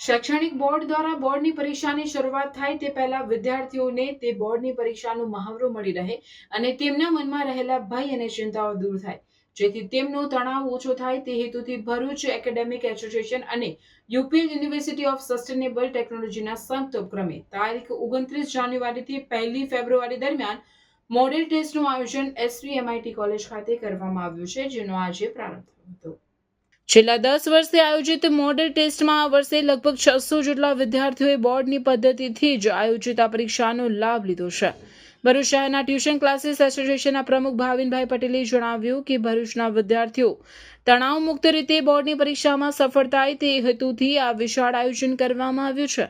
શૈક્ષણિક બોર્ડ દ્વારા બોર્ડની પરીક્ષાની શરૂઆત થાય તે પહેલા વિદ્યાર્થીઓને તે બોર્ડની પરીક્ષાનો મહાવરો મળી રહે અને તેમના મનમાં રહેલા ભય અને ચિંતાઓ દૂર થાય, જેથી તેમનો તણાવ ઓછો થાય તે હેતુથી ભરૂચ એકેડેમિક એસોસિએશન અને યુપીએલ યુનિવર્સિટી ઓફ સસ્ટેનેબલ ટેકનોલોજીના સંયુક્ત ઉપક્રમે તારીખ 29 જાન્યુઆરીથી 1 ફેબ્રુઆરી દરમિયાન મોડેલ ટેસ્ટનું આયોજન એસવીએમઆઈટી કોલેજ ખાતે કરવામાં આવ્યું છે, જેનો આજે પ્રારંભ થયો હતો। છેલ્લા 10 વર્ષથી આયોજિત મોડેલ ટેસ્ટમાં આ વર્ષે લગભગ 600 જેટલા વિદ્યાર્થીઓએ બોર્ડની પદ્ધતિથી જ આયોજિત આ પરીક્ષાનો લાભ લીધો છે। ભરૂચ શહેરના ટ્યુશન ક્લાસીસ એસોસિએશનના પ્રમુખ ભાવિનભાઈ પટેલે જણાવ્યું કે ભરૂચના વિદ્યાર્થીઓ તણાવમુક્ત રીતે બોર્ડની પરીક્ષામાં સફળ થાય તે હેતુથી આ વિશાળ આયોજન કરવામાં આવ્યું છે।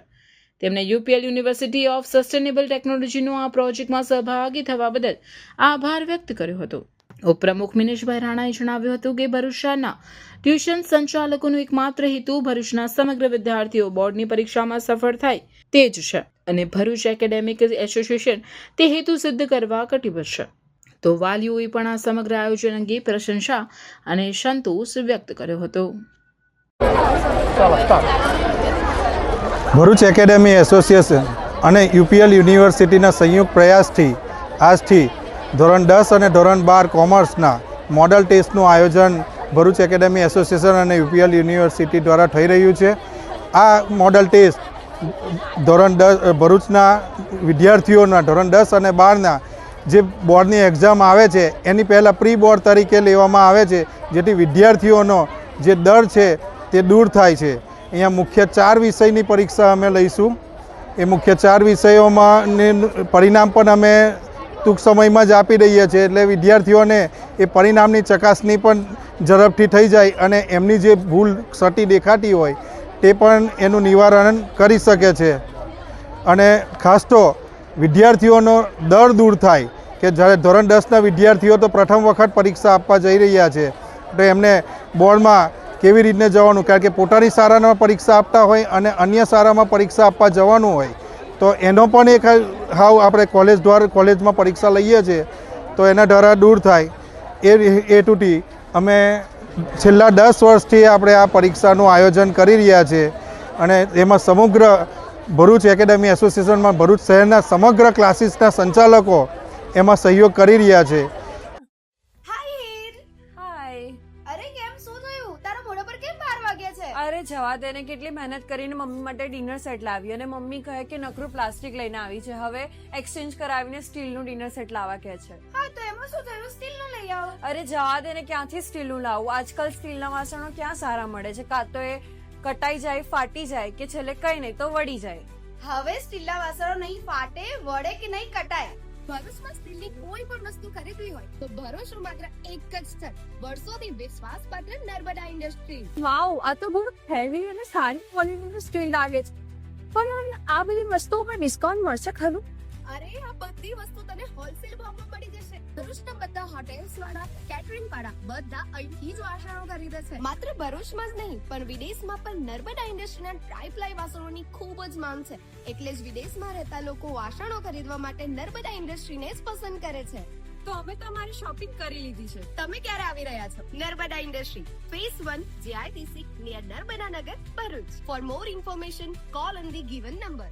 તેમણે યુપીએલ યુનિવર્સિટી ઓફ સસ્ટેનેબલ ટેકનોલોજીનો આ પ્રોજેક્ટમાં સહભાગી થવા બદલ આભાર વ્યક્ત કર્યો હતો। ઉપપ્રમુખ મિનેશભાઈ રાણાએ જણાવ્યું હતું કે ભરૂચ શહેરના ટ્યુશન સંચાલકોનો એકમાત્ર હેતુ ભરૂચના સમગ્ર વિદ્યાર્થીઓ બોર્ડની પરીક્ષામાં સફળ થાય તે જ છે અને ભરૂચ એકેડેમિક એસોસિએશન તે હેતુ સિદ્ધ કરવા કટિબદ્ધ છે। તો વાલીઓએ પણ આ સમગ્ર આયોજન અંગે પ્રશંસા અને સંતોષ વ્યક્ત કર્યો હતો। ભરૂચ એકેડેમી એસોસિએશન અને યુપીએલ યુનિવર્સિટીના સંયુક્ત પ્રયાસથી આજથી ધોરણ 10 અને ધોરણ 12 કોમર્સના મોડલ ટેસ્ટનું આયોજન ભરૂચ એકેડેમી એસોસિએશન અને યુપીએલ યુનિવર્સિટી દ્વારા થઈ રહ્યું છે। આ મોડલ ટેસ્ટ ભરૂચના વિદ્યાર્થીઓના ધોરણ 10 અને 12ના જે બોર્ડની એક્ઝામ આવે છે એની પહેલાં પ્રી બોર્ડ તરીકે લેવામાં આવે છે, જેથી વિદ્યાર્થીઓનો જે ડર છે તે દૂર થાય છે। અહીંયા મુખ્ય 4 વિષયની પરીક્ષા અમે લઈશું। એ મુખ્ય 4 વિષયોમાં પરિણામ પણ અમે ટૂંક સમયમાં જ આપી રહ્યા છીએ, એટલે વિદ્યાર્થીઓને એ પરિણામની ચકાસણી પણ ઝડપથી થઈ જાય અને એમની જે ભૂલ ક્ષતિ દેખાતી હોય તે પણ એનું નિવારણ કરી શકે છે। અને ખાસ તો વિદ્યાર્થીઓનો ડર દૂર થાય કે જ્યારે ધોરણ 10ના વિદ્યાર્થીઓ તો પ્રથમ વખત પરીક્ષા આપવા જઈ રહ્યા છે, તો એમને બોર્ડમાં કેવી રીતે જવાનું, કારણ કે પોતાની શાળામાં પરીક્ષા આપતા હોય અને અન્ય શાળામાં પરીક્ષા આપવા જવાનું હોય, તો એનો પણ એક આપણે કોલેજમાં પરીક્ષા લઈએ છીએ તો એના દ્વારા દૂર થાય એ હેતુથી અમે છેલ્લા 10 વર્ષથી આપણે આ પરીક્ષાનું આયોજન કરી રહ્યા છીએ અને એમાં સમગ્ર ભરૂચ એકેડેમી એસોસિએશનમાં ભરૂચ શહેરના સમગ્ર ક્લાસીસના સંચાલકો એમાં સહયોગ કરી રહ્યા છે। અરે જવા દે ને, કેટલી મહેનત કરીને મમ્મી માટે ડિનર સેટ લાવી અને મમ્મી કહે કે નકરું પ્લાસ્ટિક લઈને આવી છે, હવે એક્સચેન્જ કરાવીને સ્ટીલનું ડિનર સેટ લાવવા કહે છે। હા તો એમાં શું થયું, સ્ટીલનું લઈ આવો। અરે જવા દે ને, ક્યાંથી સ્ટીલનું લાવું? આજકાલ સ્ટીલના વાસણો ક્યાં સારા મળે છે, કાં તો એ કટાઈ જાય, ફાટી જાય કે છેલ્લે કઈ નહીં તો વળી જાય। હવે સ્ટીલના વાસણો નહીં ફાટે, વળે કે નહીં કટાય। ભરૂચમાં સ્ટીલની કોઈ પણ વસ્તુ ખરીદવી હોય તો ભરૂચનું માત્ર એક જ સ્થળ, વર્ષોથી વિશ્વાસપાત્ર નર્મદા ઇન્ડસ્ટ્રીઝ। વાવ, આ તો બહુ હેવી અને સારી ક્વોલિટીનું સ્ટીલ લાગે છે, પણ આ બધી વસ્તુઓ પર ડિસ્કાઉન્ટ મળશે ખરું? અરે આ બધી વસ્તુ તને હોલસેલ ભાવમાં મળી જશે। ભરૂચના બધા હોટેલ્સ વાળા, કેટરિંગ વાળા બધા અહીંથી જ વાસણો ખરીદે છે। માત્ર ભરૂચમાં જ નહીં પણ વિદેશમાં પણ નર્મદા ઇન્ડસ્ટ્રીના ટ્રાય-પ્લાય વાસણોની ખૂબ જ માંગ છે, એટલે જ વિદેશમાં રહેતા લોકો વાસણો ખરીદવા માટે નર્મદા ઇન્ડસ્ટ્રીને જ પસંદ કરે છે। તો અમે તમારી શોપિંગ કરી લીધી છે। તમે ક્યારે આવી રહ્યા છો? Narmada industry phase 1 JITC near Narmada Nagar, Bharuch. For more information call on the given number.